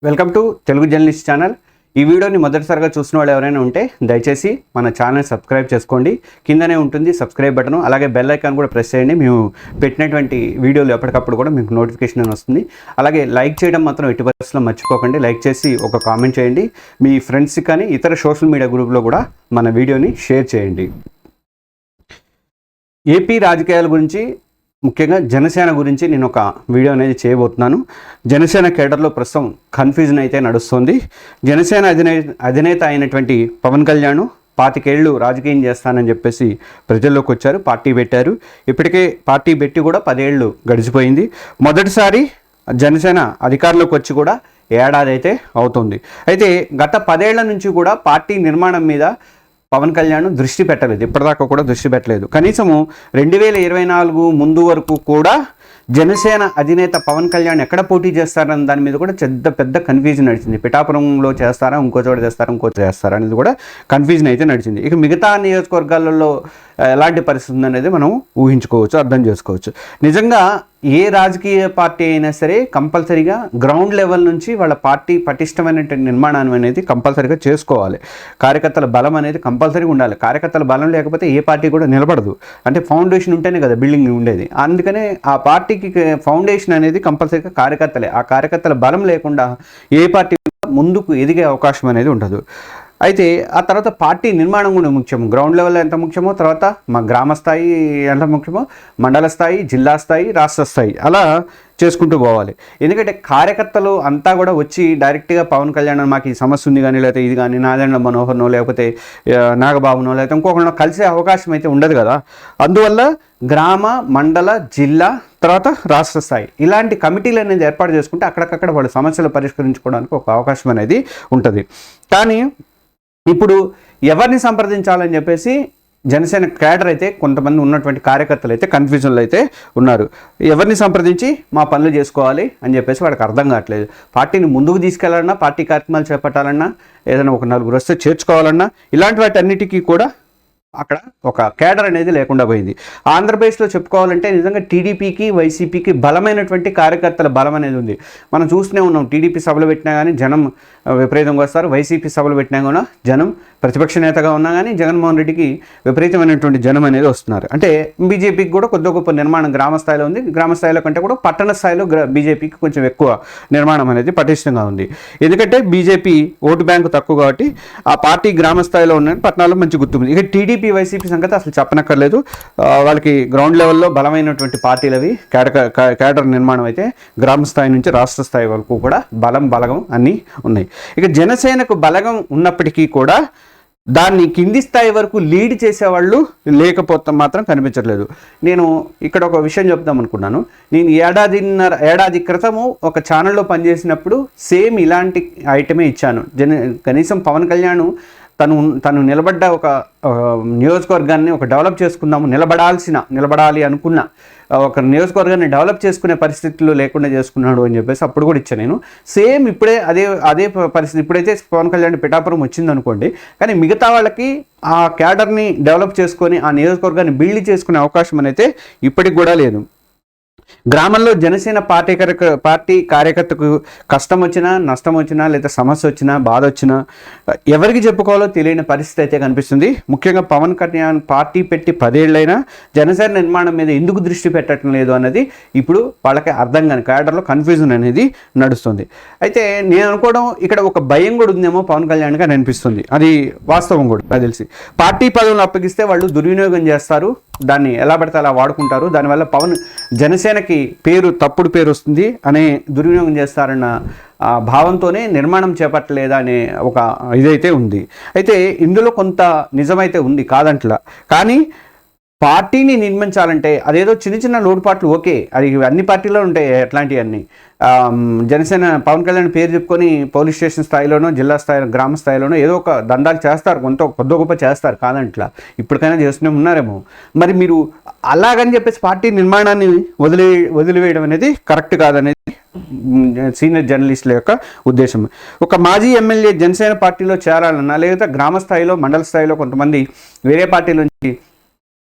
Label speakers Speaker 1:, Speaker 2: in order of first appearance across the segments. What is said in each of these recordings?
Speaker 1: Welcome to Telugu journalist channel. ఈ వీడియోని మొదటిసారిగా చూసిన వాళ్ళు ఎవరైనా ఉంటే దయచేసి మన ఛానల్ సబ్స్క్రైబ్ చేసుకోండి. కిందనే ఉంటుంది సబ్స్క్రైబ్ బటన్, అలాగే బెల్ ఐకాన్ కూడా ప్రెస్ చేయండి. మేము పెట్టినటువంటి వీడియోలు ఎప్పటికప్పుడు కూడా మీకు నోటిఫికేషన్ వస్తుంది. అలాగే లైక్ చేయడం మాత్రం ఎట్టి పరిస్థితుల్లో మర్చిపోకండి. లైక్ చేసి ఒక కామెంట్ చేయండి. మీ ఫ్రెండ్స్కి కానీ ఇతర సోషల్ మీడియా గ్రూప్లో కూడా మన వీడియోని షేర్ చేయండి. ఏపీ రాజకీయాల గురించి, ముఖ్యంగా జనసేన గురించి నేను ఒక వీడియో అనేది చేయబోతున్నాను. జనసేన కేడర్లో ప్రస్తుతం కన్ఫ్యూజన్ అయితే నడుస్తుంది. జనసేన అధినేత అయినటువంటి పవన్ కళ్యాణ్ 25 ఏళ్ళు రాజకీయం చేస్తానని చెప్పేసి ప్రజల్లోకి వచ్చారు, పార్టీ పెట్టారు. ఇప్పటికే పార్టీ పెట్టి కూడా 10 ఏళ్ళు గడిచిపోయింది. మొదటిసారి జనసేన అధికారంలోకి వచ్చి కూడా ఏడాది అయితే అవుతుంది. అయితే గత 10 ఏళ్ల నుంచి కూడా పార్టీ నిర్మాణం మీద పవన్ కళ్యాణ్ దృష్టి పెట్టలేదు, ఇప్పటిదాకా కూడా దృష్టి పెట్టలేదు. కనీసము 2024 ముందు వరకు కూడా జనసేన అధినేత పవన్ కళ్యాణ్ ఎక్కడ పోటీ చేస్తారన్న దాని మీద కూడా పెద్ద కన్ఫ్యూజన్ నడిచింది. పిఠాపురంలో చేస్తారా, ఇంకో చోట చేస్తారా అనేది కూడా కన్ఫ్యూజన్ అయితే నడిచింది. ఇక మిగతా నియోజకవర్గాలలో ఎలాంటి పరిస్థితి ఉందనేది మనం ఊహించుకోవచ్చు, అర్థం చేసుకోవచ్చు. నిజంగా ఏ రాజకీయ పార్టీ అయినా సరే కంపల్సరీగా గ్రౌండ్ లెవెల్ నుంచి వాళ్ళ పార్టీ పటిష్టమైనటువంటి నిర్మాణం అనేది కంపల్సరీగా చేసుకోవాలి. కార్యకర్తల బలం అనేది కంపల్సరీగా ఉండాలి. కార్యకర్తల బలం లేకపోతే ఏ పార్టీ కూడా నిలబడదు. అంటే ఫౌండేషన్ ఉంటేనే కదా బిల్డింగ్ ఉండేది. అందుకనే ఆ పార్టీకి ఫౌండేషన్ అనేది కంపల్సరీగా కార్యకర్తలే. ఆ కార్యకర్తల బలం లేకుండా ఏ పార్టీ ముందుకు ఎదిగే అవకాశం అనేది ఉండదు. అయితే ఆ తర్వాత పార్టీ నిర్మాణం కూడా ముఖ్యం. గ్రౌండ్ లెవెల్ ఎంత ముఖ్యమో, తర్వాత మా గ్రామ స్థాయి ఎంత ముఖ్యమో, మండల స్థాయి, జిల్లా స్థాయి, రాష్ట్ర స్థాయి, అలా చేసుకుంటూ పోవాలి. ఎందుకంటే కార్యకర్తలు అంతా కూడా వచ్చి డైరెక్ట్గా పవన్ కళ్యాణ్ మాకు ఈ సమస్య ఉంది కానీ, లేకపోతే ఇది కానీ, నారాయణ మనోహర్నో లేకపోతే నాగబాబునో లేకపోతే ఇంకొకరినో కలిసే అవకాశం అయితే ఉండదు కదా. అందువల్ల గ్రామ, మండల, జిల్లా, తర్వాత రాష్ట్ర స్థాయి ఇలాంటి కమిటీలు అనేది ఏర్పాటు చేసుకుంటే అక్కడికక్కడ వాళ్ళ సమస్యలు పరిష్కరించుకోవడానికి ఒక అవకాశం అనేది ఉంటుంది. కానీ ఇప్పుడు ఎవరిని సంప్రదించాలని చెప్పేసి జనసేన క్యాడర్ అయితే కొంతమంది ఉన్నటువంటి కార్యకర్తలు అయితే కన్ఫ్యూజన్లో అయితే ఉన్నారు. ఎవరిని సంప్రదించి మా పనులు చేసుకోవాలి అని చెప్పేసి వాళ్ళకి అర్థం కావట్లేదు. పార్టీని ముందుకు తీసుకెళ్లాలన్నా, పార్టీ కార్యక్రమాలు చేపట్టాలన్నా, ఏదైనా ఒక 4 వస్తే చేర్చుకోవాలన్నా, ఇలాంటి వాటి అన్నిటికీ కూడా అక్కడ ఒక కేడర్ అనేది లేకుండా పోయింది. ఆంధ్రప్రదేశ్లో చెప్పుకోవాలంటే నిజంగా టీడీపీకి, వైసీపీకి బలమైనటువంటి కార్యకర్తల బలం అనేది ఉంది. మనం చూస్తూనే ఉన్నాం. టీడీపీ సభలు పెట్టినా కానీ జనం విపరీతంగా వస్తారు. వైసీపీ సభలు పెట్టినా కూడా జనం, ప్రతిపక్ష నేతగా ఉన్నా కానీ జగన్మోహన్ రెడ్డికి విపరీతమైనటువంటి జనం అనేది వస్తున్నారు. అంటే బీజేపీకి కూడా కొద్ది గొప్ప నిర్మాణం గ్రామ స్థాయిలో ఉంది. గ్రామ స్థాయిలో కంటే కూడా పట్టణ స్థాయిలో బీజేపీకి కొంచెం ఎక్కువ నిర్మాణం అనేది పటిష్టంగా ఉంది. ఎందుకంటే బీజేపీ ఓటు బ్యాంకు తక్కువ కాబట్టి ఆ పార్టీ గ్రామ స్థాయిలో ఉన్న పట్టణాల్లో మంచి గుర్తుంది. ఇక టీడీపీ, వైసీపీ సంగతి అసలు చెప్పనక్కర్లేదు. వాళ్ళకి గ్రౌండ్ లెవెల్లో బలమైనటువంటి పార్టీలు అవి. కేడర్ నిర్మాణం అయితే గ్రామ స్థాయి నుంచి రాష్ట్ర స్థాయి వరకు కూడా బలగం అన్నీ ఉన్నాయి. ఇక జనసేనకు బలగం ఉన్నప్పటికీ కూడా దాన్ని కింది స్థాయి వరకు లీడ్ చేసేవాళ్ళు లేకపోతే మాత్రం కనిపించట్లేదు. నేను ఇక్కడ ఒక విషయం చెప్దాం అనుకున్నాను. నేను ఏడాది క్రితము ఒక ఛానల్లో పనిచేసినప్పుడు సేమ్ ఇలాంటి ఐటమే ఇచ్చాను. కనీసం పవన్ కళ్యాణ్ తను నిలబడ్డ ఒక నియోజకవర్గాన్ని ఒక డెవలప్ చేసుకుందాము, నిలబడాలి అనుకున్న ఒక నియోజకవర్గాన్ని డెవలప్ చేసుకునే పరిస్థితులు లేకుండా చేసుకున్నాడు అని చెప్పేసి అప్పుడు కూడా ఇచ్చాను నేను. సేమ్ ఇప్పుడే అదే పరిస్థితి. ఇప్పుడైతే పవన్ కళ్యాణ్ పిఠాపురం వచ్చింది అనుకోండి, కానీ మిగతా వాళ్ళకి ఆ క్యాడర్ని డెవలప్ చేసుకొని ఆ నియోజకవర్గాన్ని బిల్డ్ చేసుకునే అవకాశం అనేది ఇప్పటికి కూడా లేదు. గ్రామంలో జనసేన పార్టీ కార్యకర్తకు కష్టం వచ్చినా, నష్టం వచ్చినా, లేదా సమస్య వచ్చినా, బాధ వచ్చినా ఎవరికి చెప్పుకోవాలో తెలియని పరిస్థితి అయితే కనిపిస్తుంది. ముఖ్యంగా పవన్ కళ్యాణ్ పార్టీ పెట్టి 10 ఏళ్ళైనా జనసేన నిర్మాణం మీద ఎందుకు దృష్టి పెట్టడం లేదు అన్నది ఇప్పుడు వాళ్ళకి అర్థం కాని క్యాడర్లో కన్ఫ్యూజన్ అనేది నడుస్తుంది. అయితే నేను అనుకోవడం ఇక్కడ ఒక భయం కూడా ఉందేమో పవన్ కళ్యాణ్ గారు అనిపిస్తుంది. అది వాస్తవం కూడా నాకు తెలిసి. పార్టీ పదవులు అప్పగిస్తే వాళ్ళు దుర్వినియోగం చేస్తారు, దాన్ని ఎలా పడితే అలా వాడుకుంటారు. దానివల్ల జనసేనకి తప్పుడు పేరు వస్తుంది అనే దుర్వినియోగం చేస్తారన్న భావంతోనే నిర్మాణం చేపట్టలేదా అనే ఒక ఇదైతే ఉంది. అయితే ఇందులో కొంత నిజమైతే ఉంది, కాదంట్లా. కానీ పార్టీని నిర్మించాలంటే అదేదో చిన్న లోటుపాట్లు ఓకే, అది అన్ని పార్టీలో ఉంటాయి అట్లాంటివన్నీ. జనసేన పవన్ కళ్యాణ్ పేరు చెప్పుకొని పోలీస్ స్టేషన్ స్థాయిలోనో, జిల్లా స్థాయిలో, గ్రామ స్థాయిలోనో ఏదో ఒక దందాలు చేస్తారు, కొద్ది గొప్ప చేస్తారు, కాదంట్లా. ఇప్పటికైనా చేస్తూనే ఉన్నారేమో. మరి మీరు అలాగని చెప్పేసి పార్టీ నిర్మాణాన్ని వదిలివేయడం అనేది కరెక్ట్ కాదనేది సీనియర్ జర్నలిస్టుల యొక్క ఉద్దేశం. ఒక మాజీ ఎమ్మెల్యే జనసేన పార్టీలో చేరాలన్నా, లేదా గ్రామ స్థాయిలో, మండల స్థాయిలో కొంతమంది వేరే పార్టీల నుంచి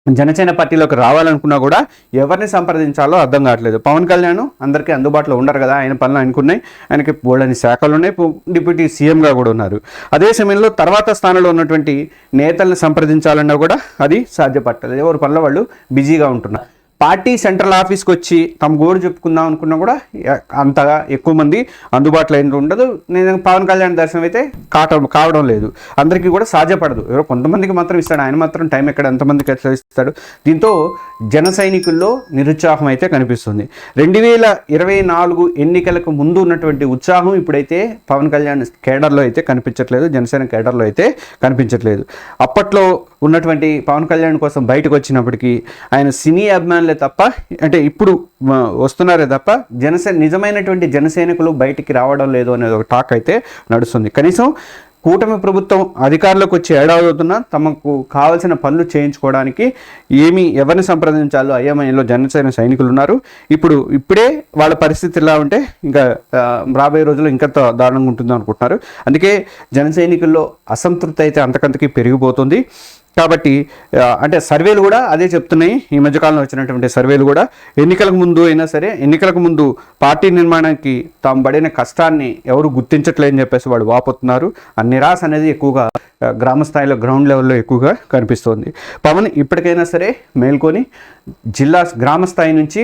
Speaker 1: జనసేన పార్టీలోకి రావాలనుకున్నా కూడా ఎవరిని సంప్రదించాలో అర్థం కావట్లేదు. పవన్ కళ్యాణ్ అందరికీ అందుబాటులో ఉండరు కదా, ఆయన పనులు ఆయనకున్నాయి, ఆయనకి బోల్డని శాఖలు ఉన్నాయి, డిప్యూటీ సీఎంగా కూడా ఉన్నారు. అదే సమయంలో తర్వాత స్థానంలో ఉన్నటువంటి నేతల్ని సంప్రదించాలన్నా కూడా అది సాధ్యపడలేదు. ఎవరి పనుల వాళ్ళు బిజీగా ఉంటున్నారు. పార్టీ సెంట్రల్ ఆఫీస్కి వచ్చి తమ గోడు చెప్పుకుందాం అనుకున్నా కూడా అంతగా ఎక్కువ మంది అందుబాటులో అయిన ఉండదు. నేను పవన్ కళ్యాణ్ దర్శనం అయితే కావడం లేదు, అందరికీ కూడా సాధ్యపడదు. ఎవరో కొంతమందికి మాత్రం ఇస్తాడు, ఆయన మాత్రం టైం ఎక్కడ ఎంతమందికి ఎట్లా ఇస్తాడు. దీంతో జన సైనికుల్లో నిరుత్సాహం అయితే కనిపిస్తుంది. 2024 ఎన్నికలకు ముందు ఉన్నటువంటి ఉత్సాహం ఇప్పుడైతే పవన్ కళ్యాణ్ కేడర్లో అయితే కనిపించట్లేదు, జనసేన కేడర్లో అయితే కనిపించట్లేదు. అప్పట్లో ఉన్నటువంటి పవన్ కళ్యాణ్ కోసం బయటకు వచ్చినప్పటికీ ఆయన సినీ అభిమానులే తప్ప, అంటే ఇప్పుడు వస్తున్నారే తప్ప నిజమైనటువంటి జనసైనికులు బయటికి రావడం లేదు అనేది ఒక టాక్ అయితే నడుస్తుంది. కనీసం కూటమి ప్రభుత్వం అధికారంలోకి వచ్చి ఏడాది అవుతున్నా తమకు కావాల్సిన పనులు చేయించుకోవడానికి ఎవరిని సంప్రదించాలో అయోమయంలో జనసేన సైనికులు ఉన్నారు. ఇప్పుడే వాళ్ళ పరిస్థితి ఇలా ఉంటే ఇంకా రాబోయే రోజుల్లో ఇంకా దారుణంగా ఉంటుందో అనుకుంటున్నారు. అందుకే జన సైనికుల్లో అసంతృప్తి అయితే అంతకంతకీ పెరిగిపోతుంది. కాబట్టి అంటే సర్వేలు కూడా అదే చెప్తున్నాయి. ఈ మధ్యకాలంలో వచ్చినటువంటి సర్వేలు కూడా ఎన్నికలకు ముందు అయినా సరే, ఎన్నికలకు ముందు పార్టీ నిర్మాణానికి తాము పడిన కష్టాన్ని ఎవరు గుర్తించట్లేదని చెప్పేసి వాళ్ళు వాపోతున్నారు. ఆ నిరాశ అనేది ఎక్కువగా గ్రామ స్థాయిలో, గ్రౌండ్ లెవెల్లో ఎక్కువగా కనిపిస్తోంది. పవన్ ఇప్పటికైనా సరే మేల్కొని గ్రామ స్థాయి నుంచి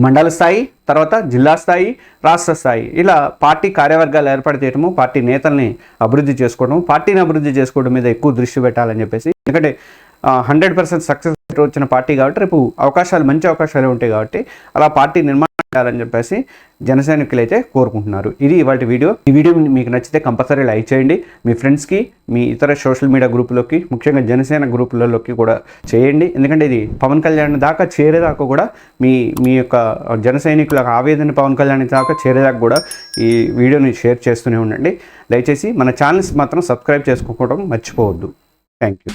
Speaker 1: మండల స్థాయి, తర్వాత జిల్లా స్థాయి, రాష్ట్ర స్థాయి, ఇలా పార్టీ కార్యవర్గాలు ఏర్పాటు చేయడము, పార్టీ నేతల్ని అభివృద్ధి చేసుకోవడం, పార్టీని అభివృద్ధి చేసుకోవడం మీద ఎక్కువ దృష్టి పెట్టాలని చెప్పేసి. ఎందుకంటే 100% సక్సెస్ వచ్చిన పార్టీ కాబట్టి రేపు మంచి అవకాశాలు ఉంటాయి కాబట్టి అలా పార్టీ నిర్మాణం చేయాలని చెప్పేసి జనసైనికులు అయితే కోరుకుంటున్నారు. ఇది ఇవాళ వీడియో. ఈ వీడియో మీకు నచ్చితే కంపల్సరీ లైక్ చేయండి. మీ ఫ్రెండ్స్కి, మీ ఇతర సోషల్ మీడియా గ్రూపులోకి, ముఖ్యంగా జనసేన గ్రూపులలోకి కూడా చేయండి. ఎందుకంటే ఇది పవన్ కళ్యాణ్ దాకా చేరేదాకా కూడా మీ యొక్క జన సైనికుల ఆవేదన పవన్ కళ్యాణ్ దాకా చేరేదాకా కూడా ఈ వీడియోని షేర్ చేస్తూనే ఉండండి. దయచేసి మన ఛానల్స్ మాత్రం సబ్స్క్రైబ్ చేసుకోవడం మర్చిపోవద్దు. Thank you.